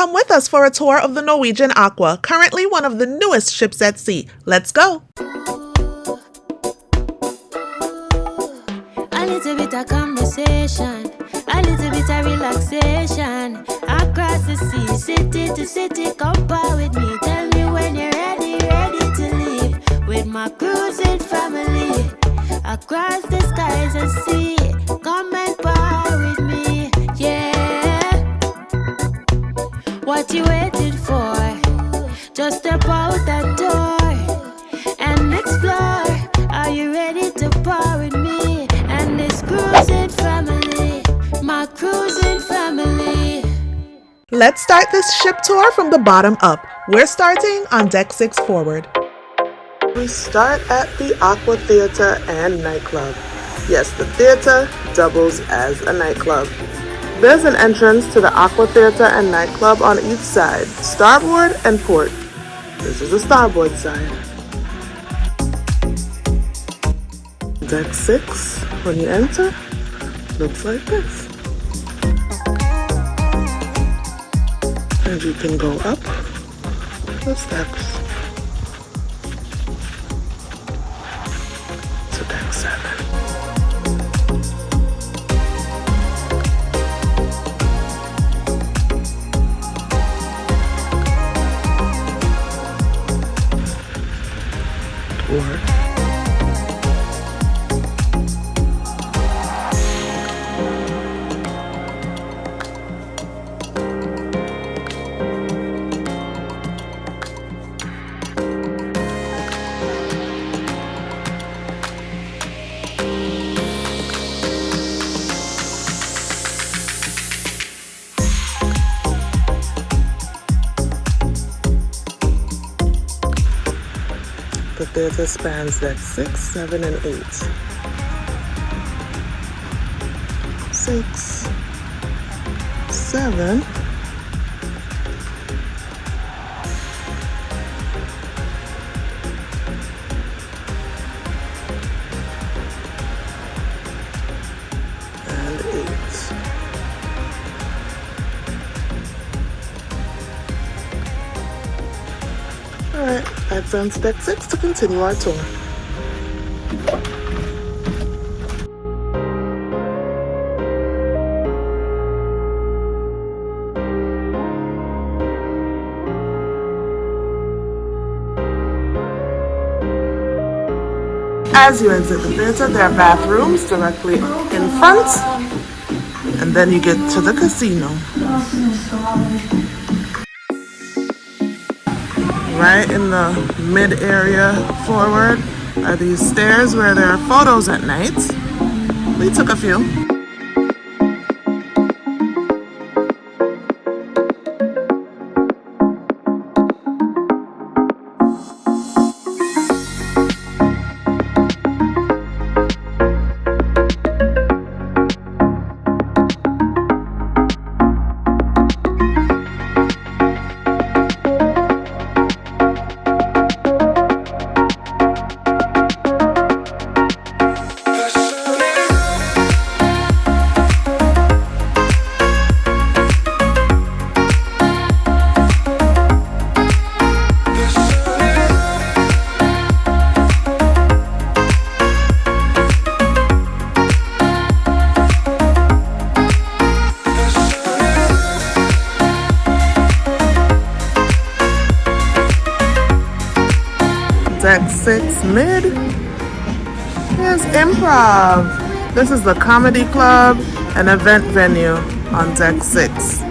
Come with us for a tour of the Norwegian Aqua, currently one of the newest ships at sea. Let's go! A little bit of conversation, a little bit of relaxation. Across the sea, city to city, come par with me. Tell me when you're ready to leave. With my cruising family, across the skies and sea. Come and par with me, yeah. What you waiting for? Just step out that door and explore. Are you ready to par with me? And this cruising family, my cruising family. Let's start this ship tour from the bottom up. We're starting on deck 6 forward. We start at the Aqua Theater and Nightclub. Yes, the theater doubles as a nightclub. There's an entrance to the Aqua Theater and Nightclub on each side, starboard and port. This is the starboard side. Deck 6, when you enter, looks like this. And you can go up the steps to deck 7. The theater spans deck 6, 7, and 8. 6, 7, and 8. Alright, advance deck 6 to continue our tour. As you exit the theater, there are bathrooms directly in front, and then you get to the casino. Right in the mid area forward are these stairs where there are photos at night. We took a few. Deck 6 mid. Here's Improv. This is the comedy club and event venue on deck 6.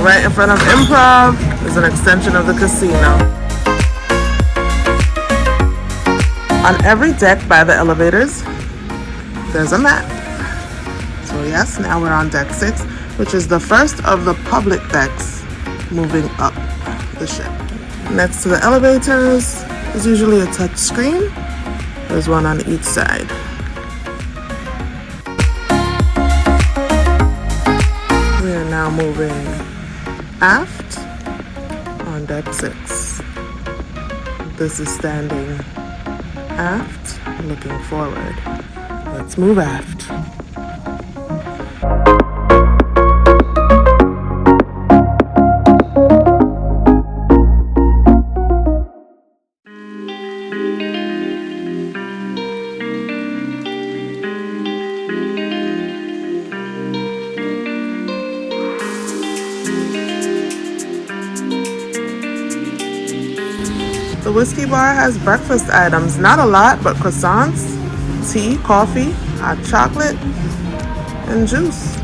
Right in front of Improv is an extension of the casino. On every deck by the elevators, there's a map. So yes, now we're on deck 6, which is the first of the public decks moving up the ship. Next to the elevators is usually a touch screen. There's one on each side. We are now moving aft on deck 6. This is standing aft, looking forward. Let's move aft. The whiskey bar has breakfast items, not a lot, but croissants, tea, coffee, hot chocolate, and juice.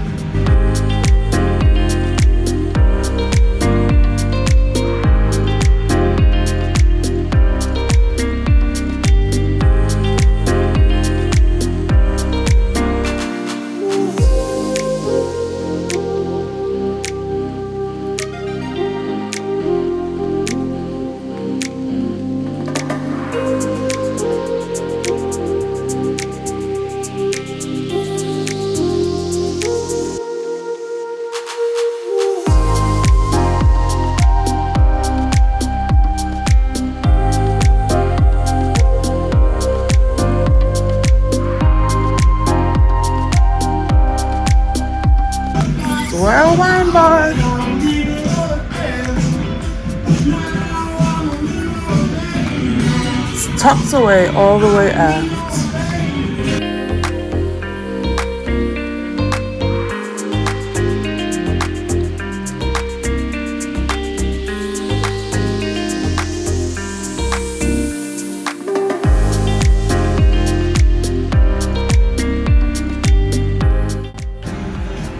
Swirl Wine Bar. It's tucked away all the way aft.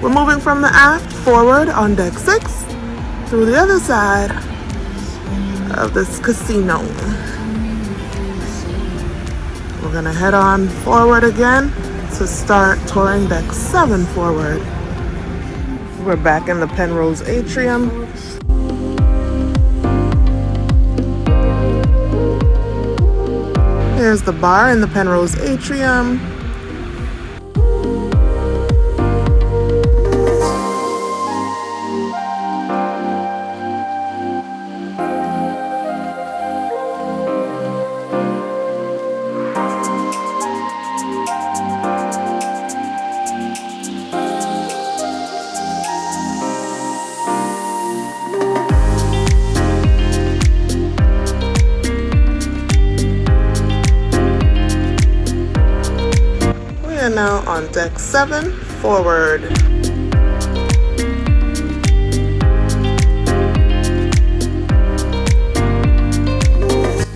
We're moving from the aft forward on deck 6 through the other side of this casino. We're gonna head on forward again to start touring deck 7 forward. We're back in the Penrose Atrium. Here's the bar in the Penrose Atrium. Now on deck 7 forward.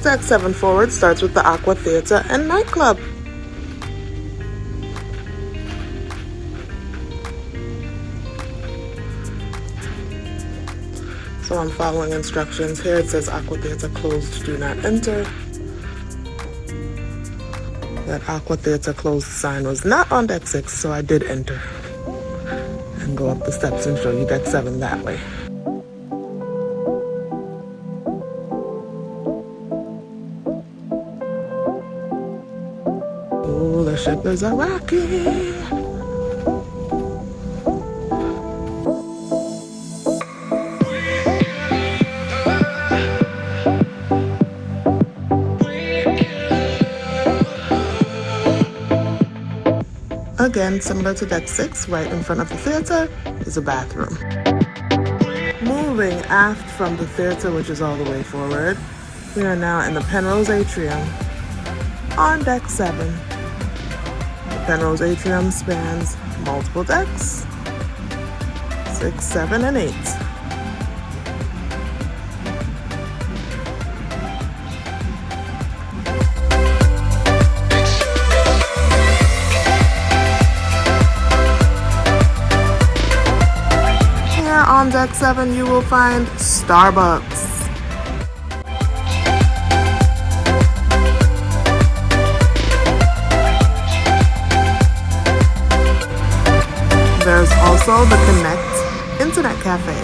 Deck 7 forward starts with the Aqua Theater and Nightclub. So I'm following instructions here. It says Aqua Theater closed, do not enter. That Aqua Theater closed sign was not on deck 6, so I did enter and go up the steps and show you deck 7 that way. Oh, the ship is a-rocking. Again, similar to deck 6, right in front of the theater is a bathroom. Moving aft from the theater, which is all the way forward, we are now in the Penrose Atrium on deck 7. The Penrose Atrium spans multiple decks, 6, 7, and 8. On deck 7, you will find Starbucks. There's also the Connect Internet Cafe.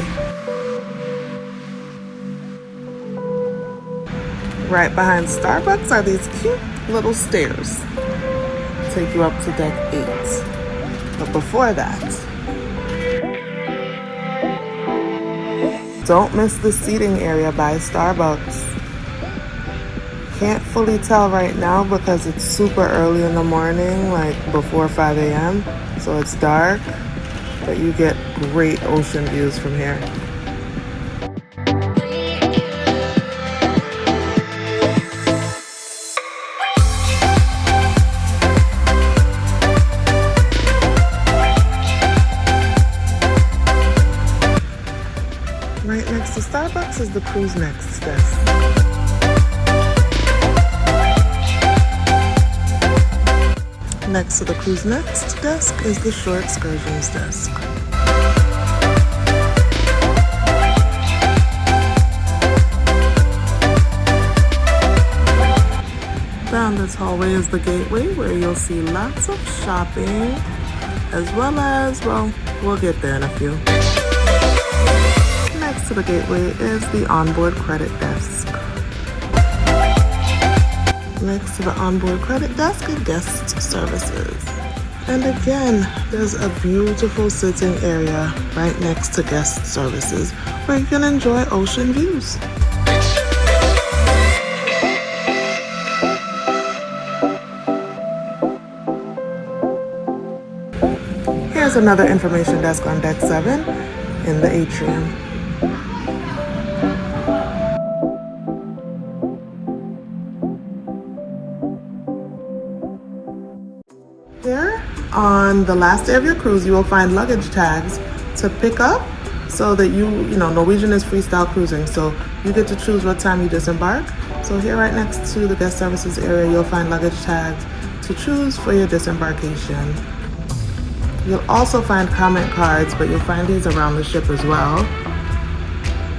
Right behind Starbucks are these cute little stairs. Take you up to deck 8. But before that, don't miss the seating area by Starbucks. Can't fully tell right now because it's super early in the morning, like before 5 a.m. So it's dark, but you get great ocean views from here. Right next to Starbucks is the Cruise Next desk. Next to the Cruise Next desk is the Shore Excursions desk. Down this hallway is the Gateway, where you'll see lots of shopping, as well as, well, we'll get there in a few. Next to the Gateway is the Onboard Credit desk. Next to the Onboard Credit desk are guest services. And again, there's a beautiful sitting area right next to guest services where you can enjoy ocean views. Here's another information desk on deck 7 in the atrium. Here, on the last day of your cruise, you will find luggage tags to pick up so that you know, Norwegian is freestyle cruising, so you get to choose what time you disembark. So here right next to the guest services area, you'll find luggage tags to choose for your disembarkation. You'll also find comment cards, but you'll find these around the ship as well,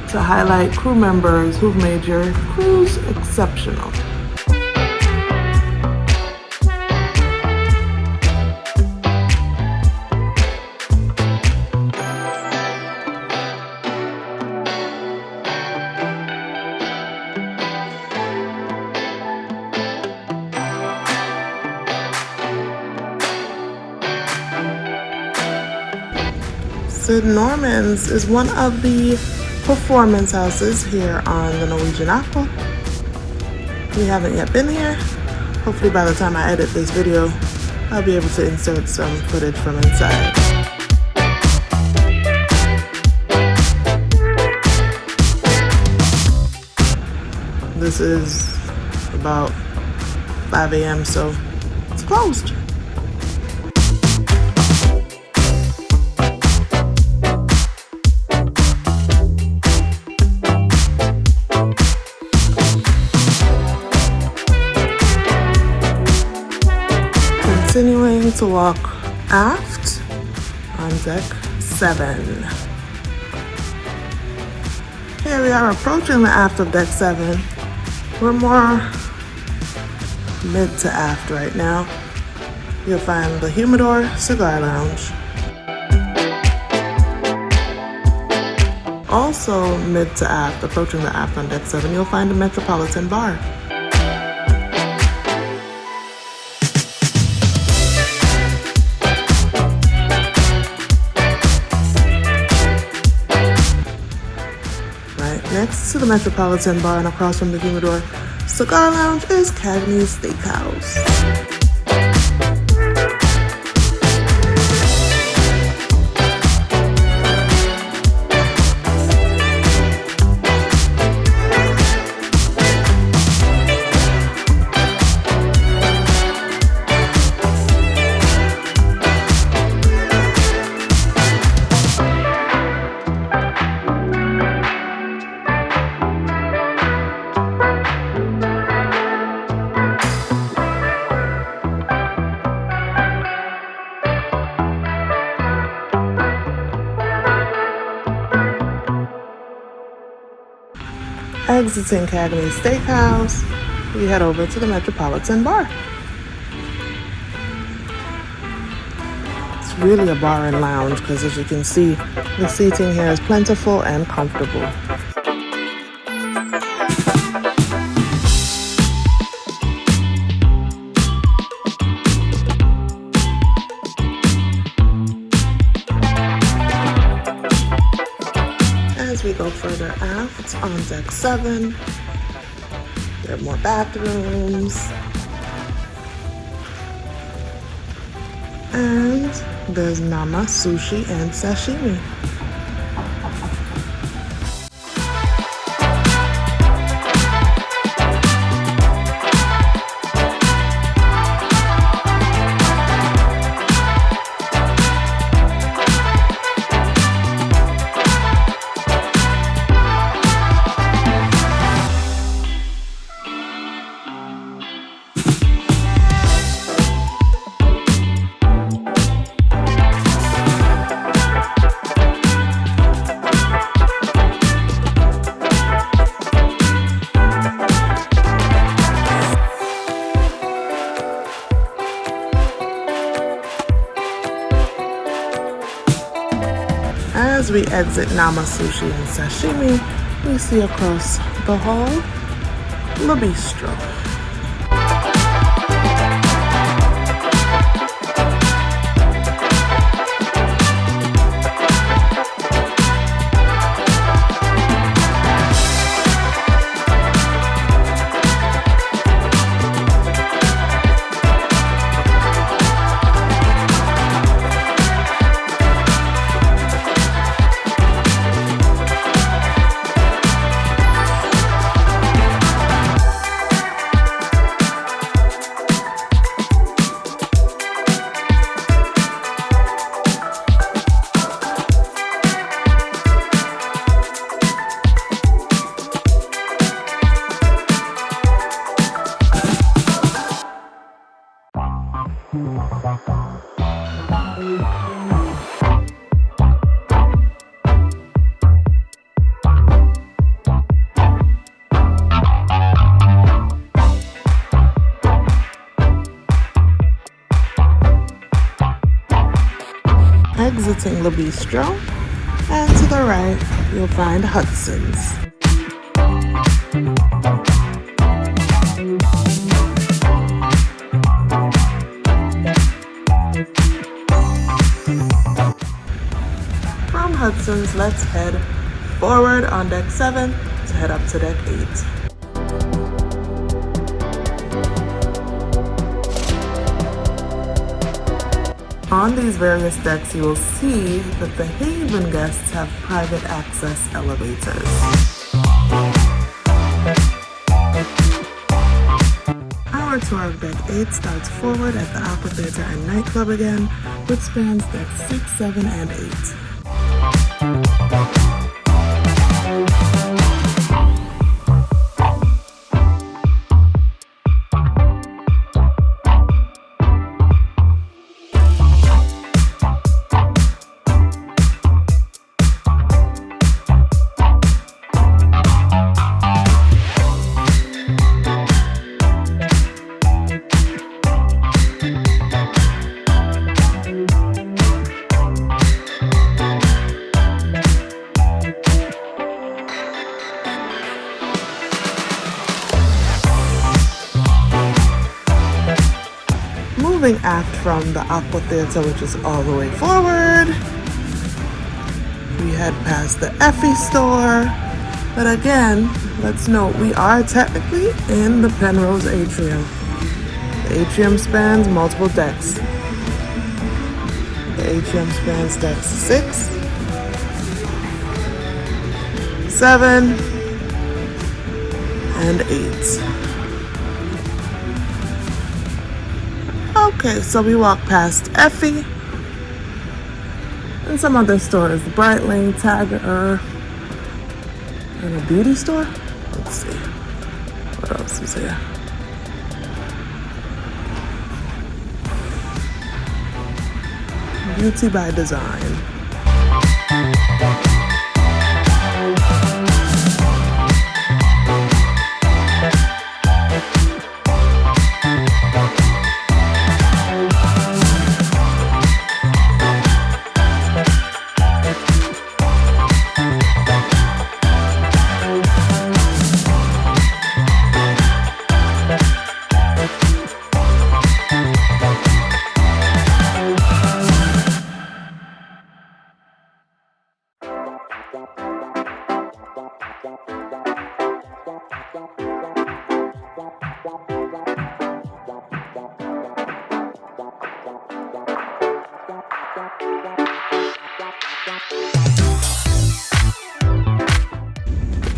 to highlight crew members who've made your cruise exceptional. Syd Norman's is one of the performance houses here on the Norwegian Aqua. We haven't yet been here. Hopefully by the time I edit this video, I'll be able to insert some footage from inside. This is about 5 a.m., so it's closed. Continuing to walk aft on deck 7. Here we are approaching the aft of deck 7. We're more mid to aft right now. You'll find the Humidor Cigar Lounge. Also mid to aft, approaching the aft on deck 7, you'll find the Metropolitan Bar. Next to the Metropolitan Bar and across from the Humidor Cigar Lounge is Cagney Steakhouse. Exiting Cagney Steakhouse, we head over to the Metropolitan Bar. It's really a bar and lounge because, as you can see, the seating here is plentiful and comfortable. As we go further aft on deck 7, there are more bathrooms, and there's Nama, Sushi, and Sashimi. As we exit Nama Sushi and Sashimi, we see across the hall the Bistro. Exiting the Bistro, and to the right, you'll find Hudson's. From Hudson's, let's head forward on deck 7 to head up to deck 8. On these various decks, you will see that the Haven guests have private access elevators. Our tour of deck 8 starts forward at the Aqua Theater and Nightclub again, which spans decks 6, 7, and 8. Moving aft from the Aqua Theater, which is all the way forward, we head past the Effie store. But again, let's note we are technically in the Penrose Atrium. The atrium spans multiple decks. The atrium spans decks 6, 7, and 8. Okay, so we walk past Effie and some other stores, Breitling, Tiger, and a beauty store. Let's see, what else is here? Beauty by Design.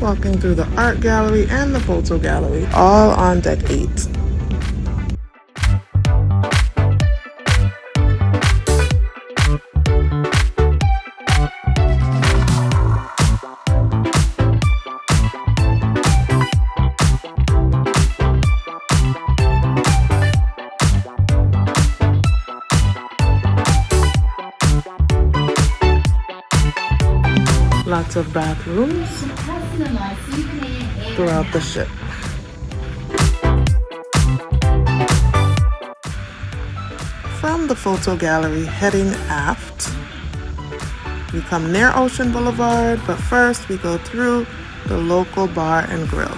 walking through the art gallery and the photo gallery, all on deck 8. Lots of bathrooms throughout the ship. From the photo gallery heading aft, we come near Ocean Boulevard, but first we go through the local bar and grill.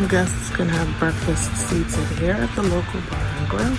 Guests can have breakfast seated here at the local bar and grill.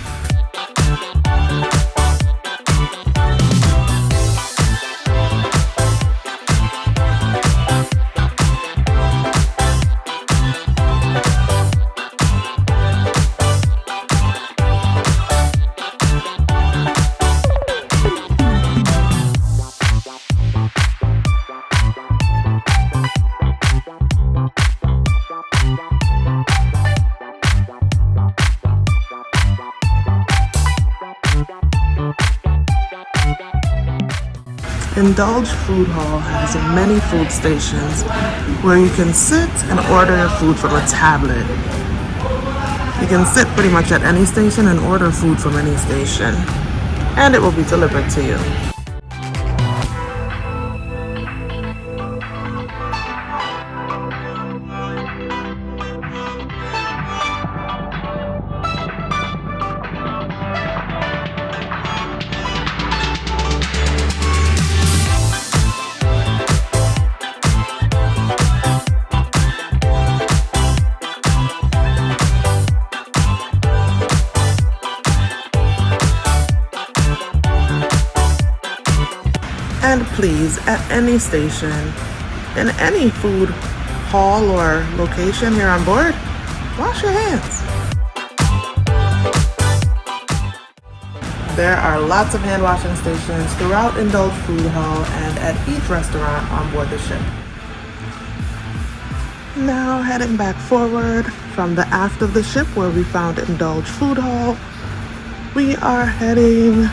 Indulge Food Hall has many food stations where you can sit and order your food from a tablet. You can sit pretty much at any station and order food from any station, and it will be delivered to you. And please, at any station, in any food hall or location here on board, wash your hands. There are lots of hand washing stations throughout Indulge Food Hall and at each restaurant on board the ship. Now heading back forward from the aft of the ship where we found Indulge Food Hall, we are heading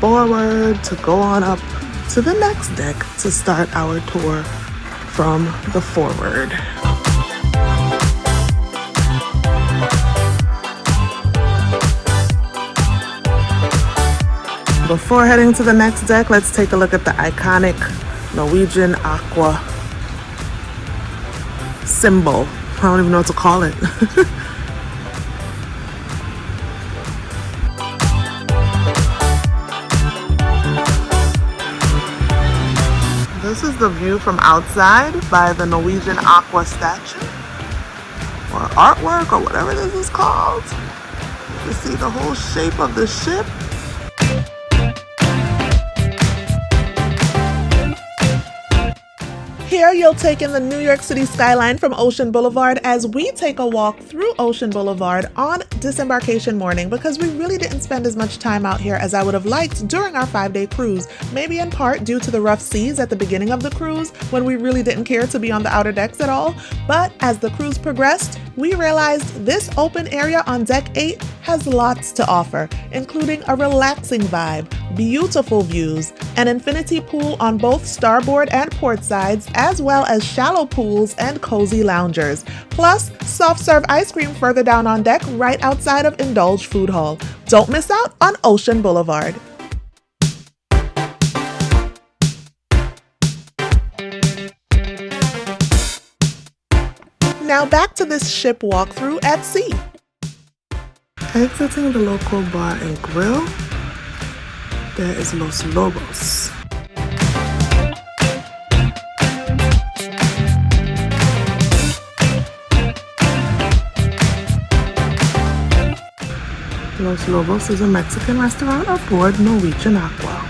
forward to go on up to the next deck to start our tour from the forward. Before heading to the next deck, let's take a look at the iconic Norwegian Aqua symbol. I don't even know what to call it. This is the view from outside by the Norwegian Aqua statue or artwork or whatever this is called. You see the whole shape of the ship. Here you'll take in the New York City skyline from Ocean Boulevard as we take a walk through Ocean Boulevard on disembarkation morning, because we really didn't spend as much time out here as I would have liked during our 5-day cruise, maybe in part due to the rough seas at the beginning of the cruise when we really didn't care to be on the outer decks at all. But as the cruise progressed, we realized this open area on deck 8 has lots to offer, including a relaxing vibe, beautiful views, an infinity pool on both starboard and port sides, as well as shallow pools and cozy loungers, plus soft serve ice cream further down on deck right outside of Indulge Food Hall. Don't miss out on Ocean Boulevard. Now back to this ship walkthrough at sea. Exiting the local bar and grill, there is Los Lobos. Los Lobos is a Mexican restaurant aboard Norwegian Aqua.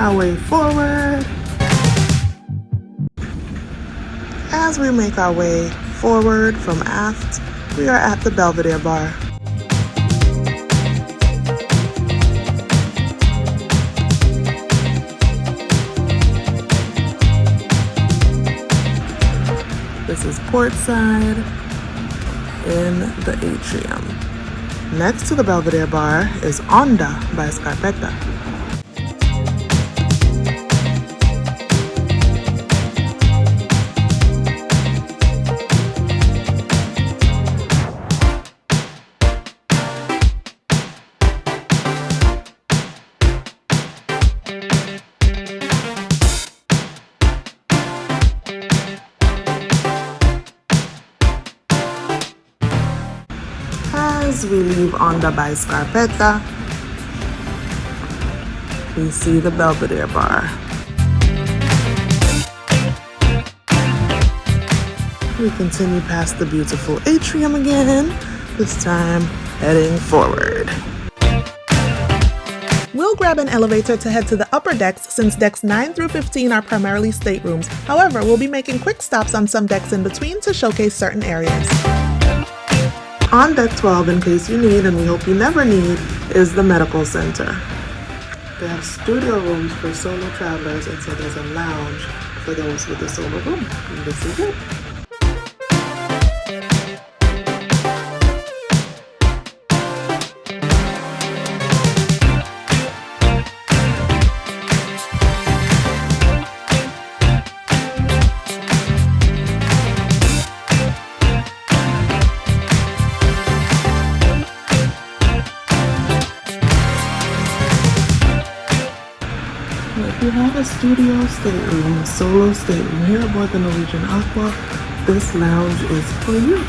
our way forward. As we make our way forward from aft, we are at the Belvedere Bar. This is portside in the atrium. Next to the Belvedere Bar is Onda by Scarpetta. As we leave Onda by Scarpetta, we see the Belvedere Bar. We continue past the beautiful atrium again, this time heading forward. We'll grab an elevator to head to the upper decks since decks 9 through 15 are primarily staterooms. However, we'll be making quick stops on some decks in between to showcase certain areas. On deck 12, in case you need, and we hope you never need, is the medical center. They have studio rooms for solo travelers, and so there's a lounge for those with a solo room. And this is it. If you have a studio stateroom, a solo stateroom here aboard the Norwegian Aqua, this lounge is for you.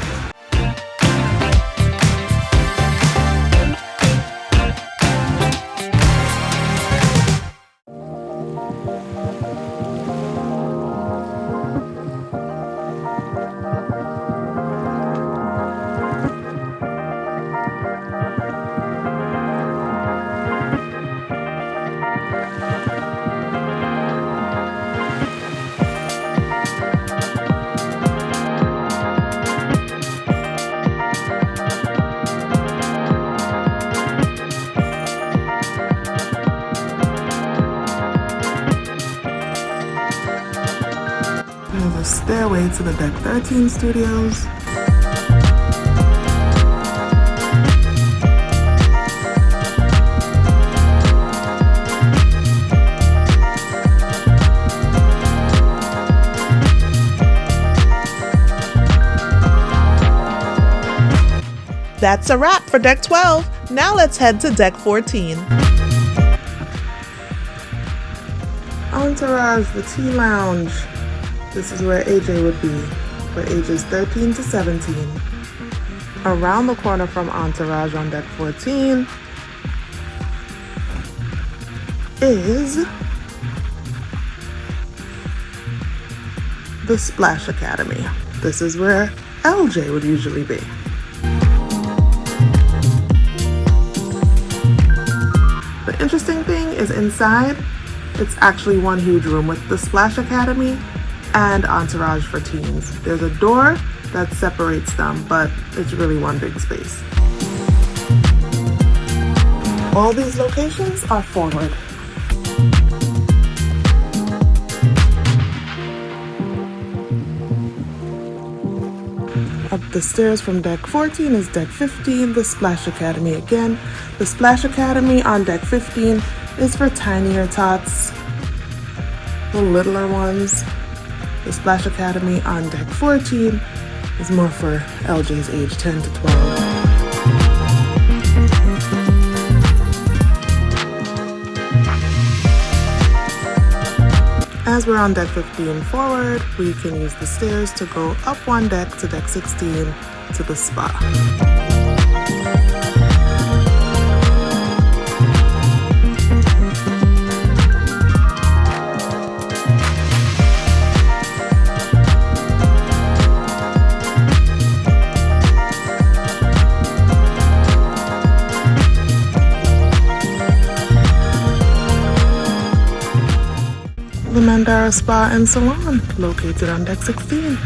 There's a stairway to the Deck 13 studios. That's a wrap for Deck 12. Now let's head to Deck 14. Entourage, the tea lounge. This is where AJ would be for ages 13 to 17. Around the corner from Entourage on Deck 14 is the Splash Academy. This is where LJ would usually be. The interesting thing is inside, it's actually one huge room with the Splash Academy and Entourage for teens. There's a door that separates them, but it's really one big space. All these locations are forward. Up the stairs from Deck 14 is Deck 15, the Splash Academy again. The Splash Academy on Deck 15 is for tinier tots, the littler ones. The Splash Academy on Deck 14 is more for LJ's age 10 to 12. As we're on Deck 15 forward, we can use the stairs to go up one deck to Deck 16 to the spa. Mandara Spa and Salon, located on deck 16.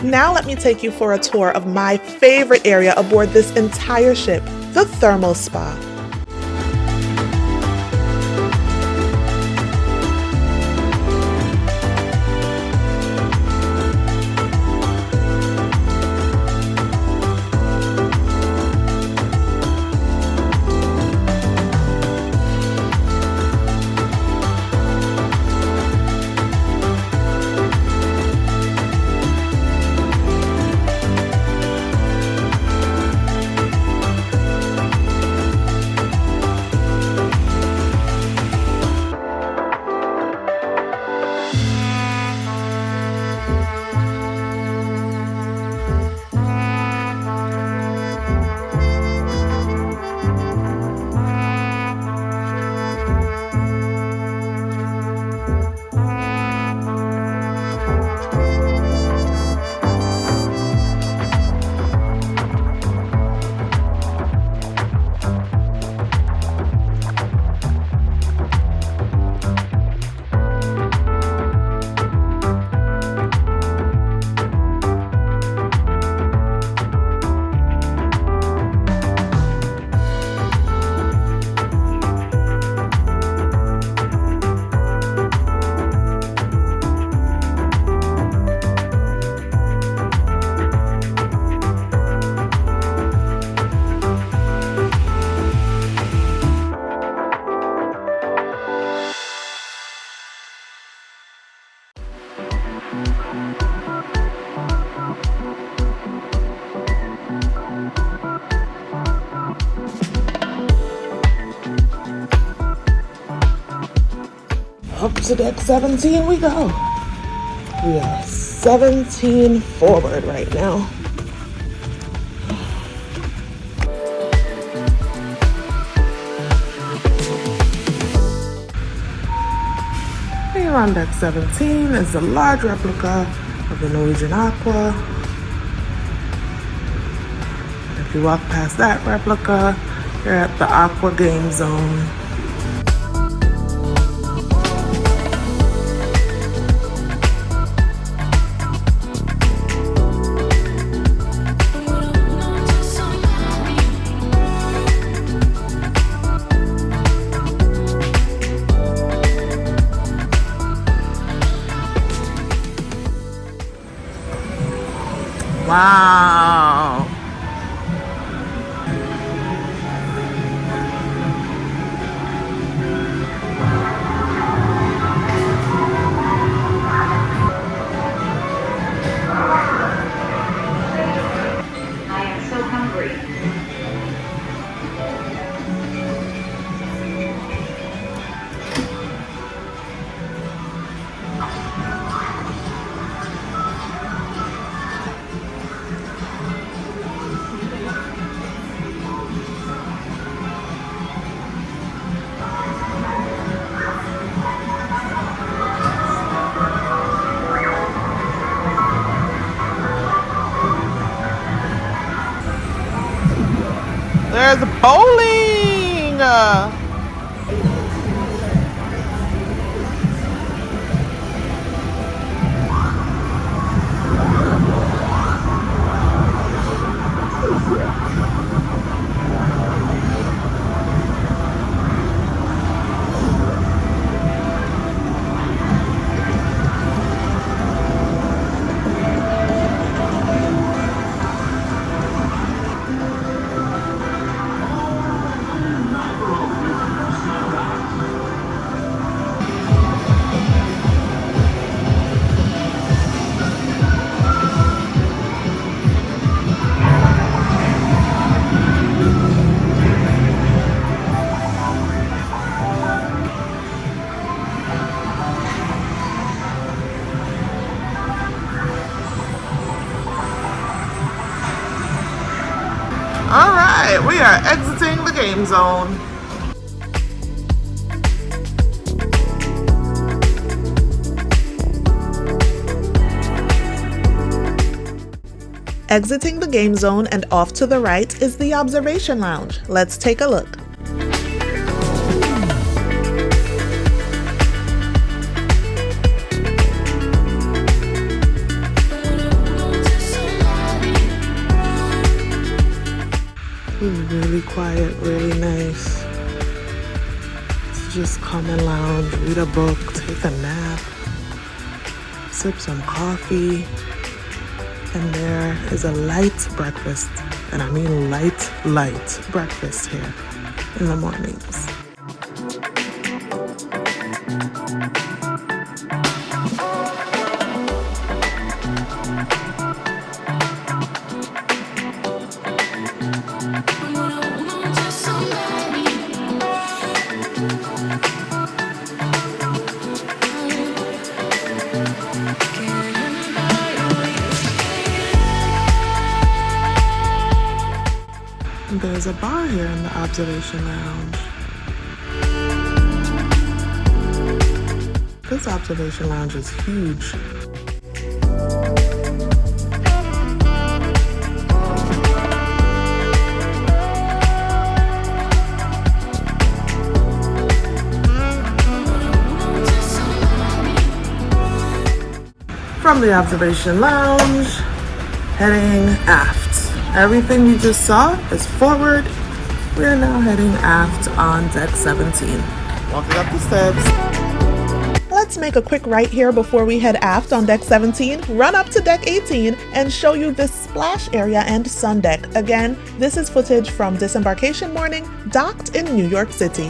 Now let me take you for a tour of my favorite area aboard this entire ship, the thermal spa. Up to deck 17 we go. We are 17 forward right now. Here on deck 17 is a large replica of the Norwegian Aqua. You walk past that replica, you're at the Aqua Game Zone. Wow. I am so hungry. There's bowling. All right, we are exiting the game zone. Exiting the game zone and off to the right is the observation lounge. Let's take a look. Really quiet, really nice to just come and lounge, read a book, take a nap, sip some coffee, and there is a light breakfast, and I mean light breakfast here in the mornings. There's a bar here in the observation lounge. This observation lounge is huge. From the observation lounge, heading aft. Everything we just saw is forward. We are now heading aft on deck 17. Walking up the steps. Let's make a quick right here before we head aft on deck 17, run up to deck 18, and show you this splash area and sun deck. Again, this is footage from disembarkation morning, docked in New York City.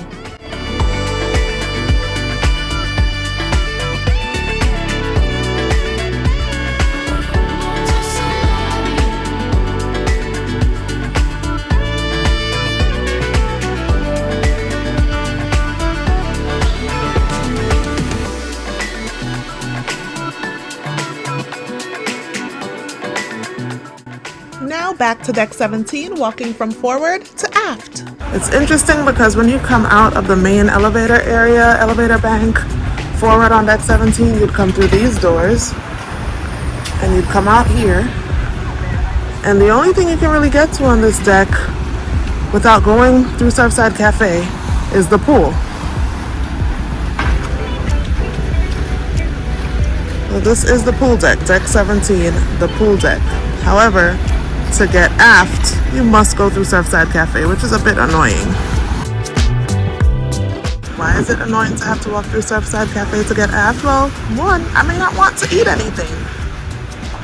Now back to deck 17, walking from forward to aft. It's interesting because when you come out of the main elevator area, elevator bank, forward on deck 17, you'd come through these doors and you'd come out here And the only thing you can really get to on this deck without going through Surfside Cafe is the pool. So this is the pool deck, deck 17, the pool deck. However, to get aft, you must go through Surfside Cafe, which is a bit annoying. Why is it annoying to have to walk through Surfside Cafe to get aft? Well, one, I may not want to eat anything.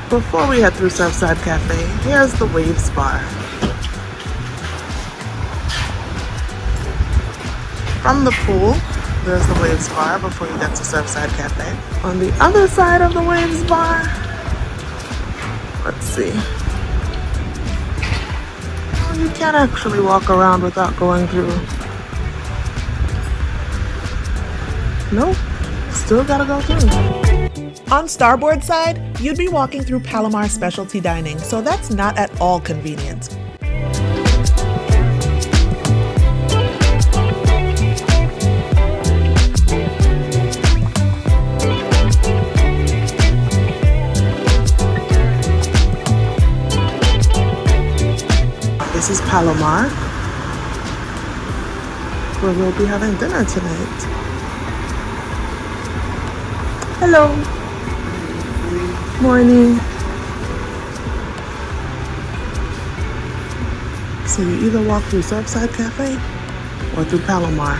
Before we head through Surfside Cafe, here's the Waves Bar. From the pool, there's the Waves Bar before you get to Surfside Cafe. On the other side of the Waves Bar, let's see. Well, you can actually walk around without going through. Nope, still gotta go through. On starboard side, you'd be walking through Palomar Specialty Dining, so that's not at all convenient. This is Palomar, where we'll be having dinner tonight. Hello. Morning. So you either walk through Surfside Cafe or through Palomar.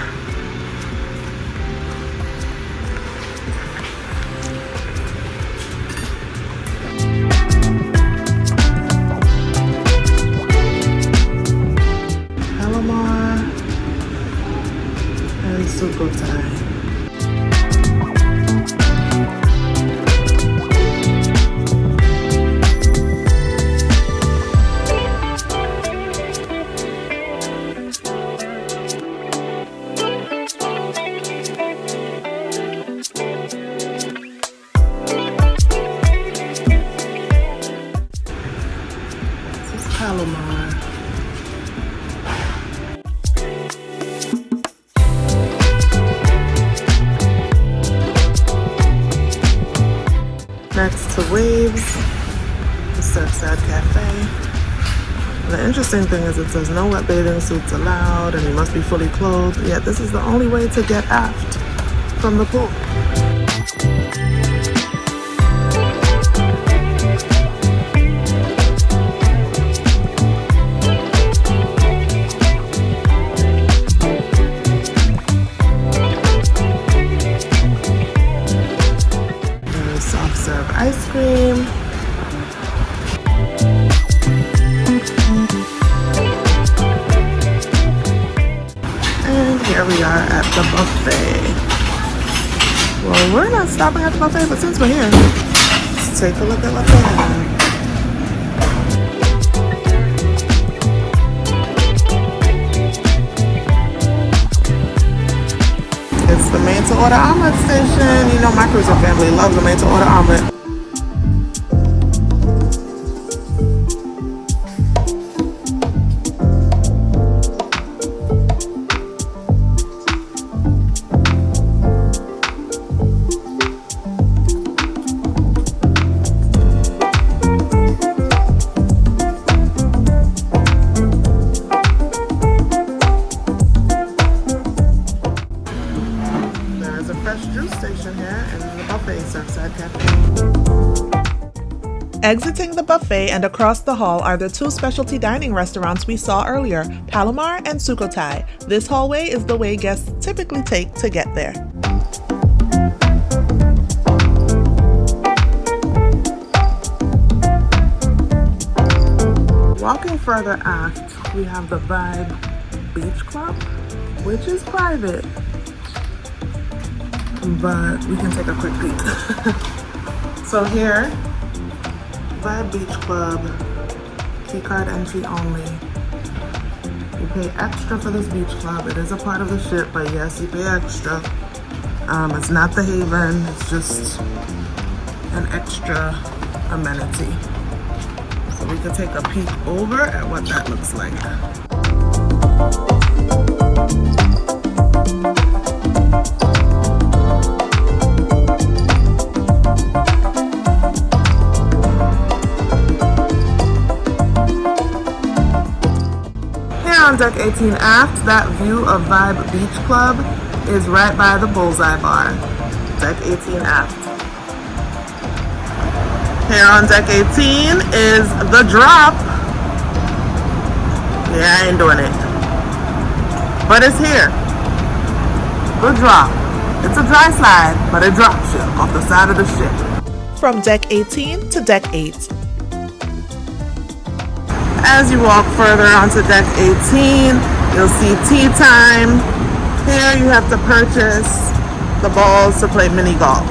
Palomar and Sukhothai. Next to Waves, the Surfside Cafe. The interesting thing is it says no wet bathing suits allowed and you must be fully clothed, yet this is the only way to get aft from the pool. Ice cream. And here we are at the buffet. Well, we're not stopping at the buffet, but since we're here, let's take a look at what they have. It's the made to order omelet station. You know my cruiser family loves the made to order omelet. Exiting the buffet and across the hall are the two specialty dining restaurants we saw earlier, Palomar and Sukhothai. This hallway is the way guests typically take to get there. Walking further aft, we have the Vibe Beach Club, which is private, but we can take a quick peek. So here, Vibe Beach Club, key card entry only. You pay extra for this beach club. It is a part of the ship, but yes, you pay extra. It's not the Haven, it's just an extra amenity. So we can take a peek over at what that looks like. deck 18 aft, that view of Vibe Beach Club is right by the Bullseye Bar. Deck 18 aft. Here on deck 18 is the drop. Yeah, I ain't doing it. But it's here. The drop. It's a dry slide, but it drops you off the side of the ship. From deck 18 to deck 8. As you walk further onto deck 18, you'll see tea time. Here you have to purchase the balls to play mini golf.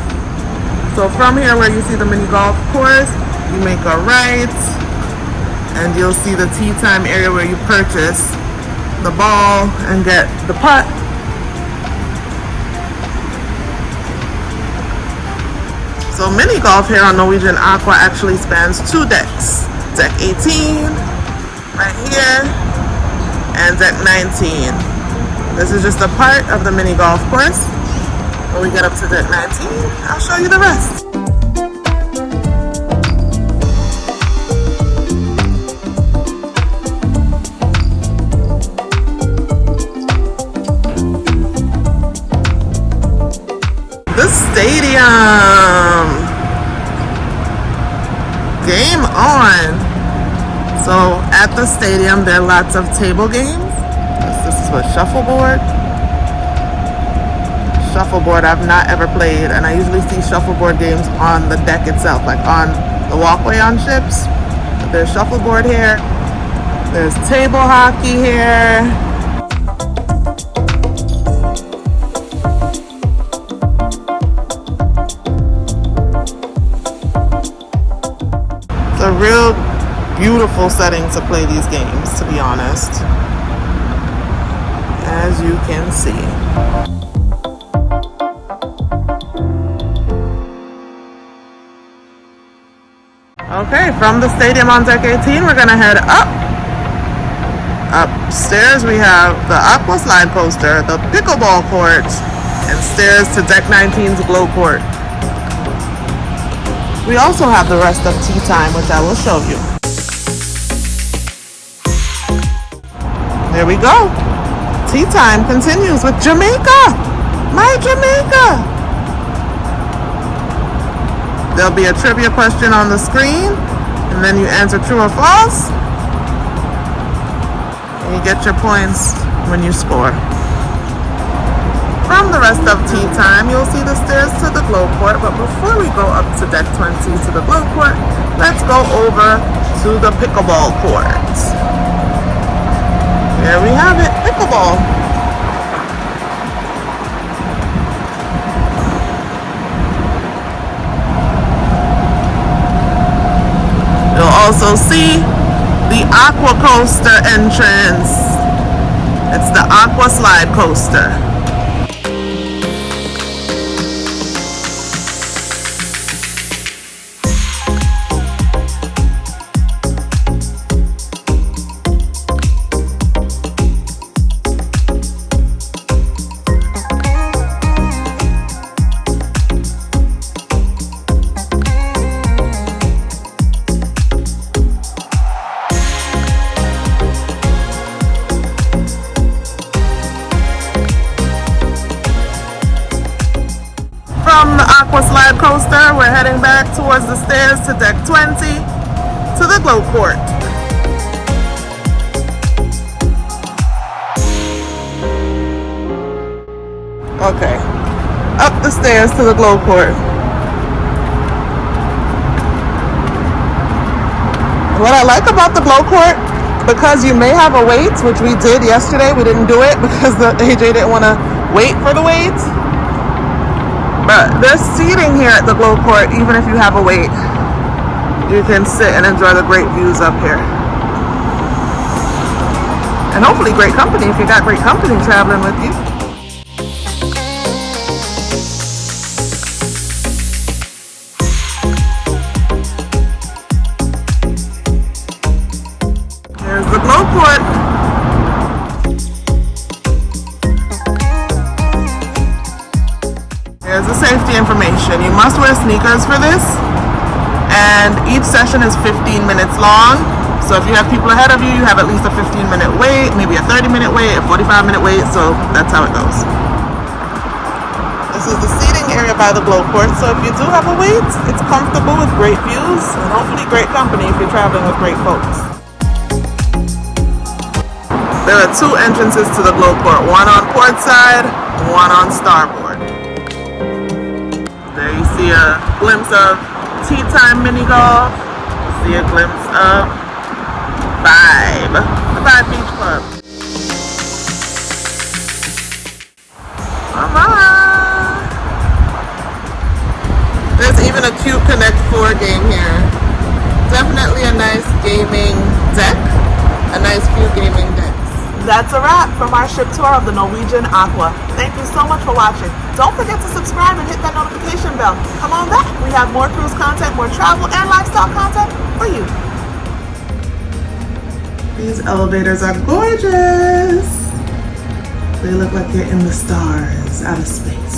So from here where you see the mini golf course, you make a right, and you'll see the tea time area where you purchase the ball and get the putt. So mini golf here on Norwegian Aqua actually spans 2 decks. Deck 18, right here, and deck 19. This is just a part of the mini golf course. When we get up to deck 19, I'll show you the rest. The stadium. Game on. So at the stadium, there are lots of table games. This is a shuffleboard. Shuffleboard I've not ever played, and I usually see shuffleboard games on the deck itself, like on the walkway on ships. But there's shuffleboard here. There's table hockey here. It's a real beautiful setting to play these games, to be honest, as you can see. Okay, from the stadium on deck 18, we're gonna head up. Upstairs we have the Aqua Slide Coaster, the pickleball court, and stairs to deck 19's glow court. We also have the rest of tea time, which I will show you. There we go. Tea time continues with Jamaica. My Jamaica. There'll be a trivia question on the screen, and then you answer true or false. And you get your points when you score. From the rest of tea time, you'll see the stairs to the glow court, but before we go up to deck 20 to the glow court, let's go over to the pickleball court. Here we have it, pickleball. You'll also see the Aqua Coaster entrance. It's the Aqua Slide Coaster. Aqua Slide Coaster, we're heading back towards the stairs to deck 20 to the glow court. Okay, up the stairs to the glow court. What I like about the glow court, because you may have a wait, which we did yesterday, we didn't do it because the AJ didn't want to wait for the wait. But there's seating here at the glow court, even if you have a wait. You can sit and enjoy the great views up here. And hopefully great company if you got great company traveling with you. There's the glow court. Here's the safety information. You must wear sneakers for this, and each session is 15 minutes long, So if you have people ahead of you, you have at least a 15-minute wait, maybe a 30-minute wait, a 45-minute wait, so that's how it goes. This is the seating area by the glow court, so if you do have a wait, it's comfortable with great views and hopefully great company if you're traveling with great folks. There are two entrances to the glow court, one on port side, one on starboard. There you see a glimpse of tea time mini golf. You see a glimpse of Vibe, the Vibe Beach Club. There's even a cute Connect 4 game here. Definitely a nice gaming deck. A nice few gaming decks. That's a wrap from our ship tour of the Norwegian Aqua. Thank you so much for watching. Don't forget to subscribe and hit that notification bell. Come on back. We have more cruise content, more travel and lifestyle content for you. These elevators are gorgeous. They look like you're in the stars, out of space.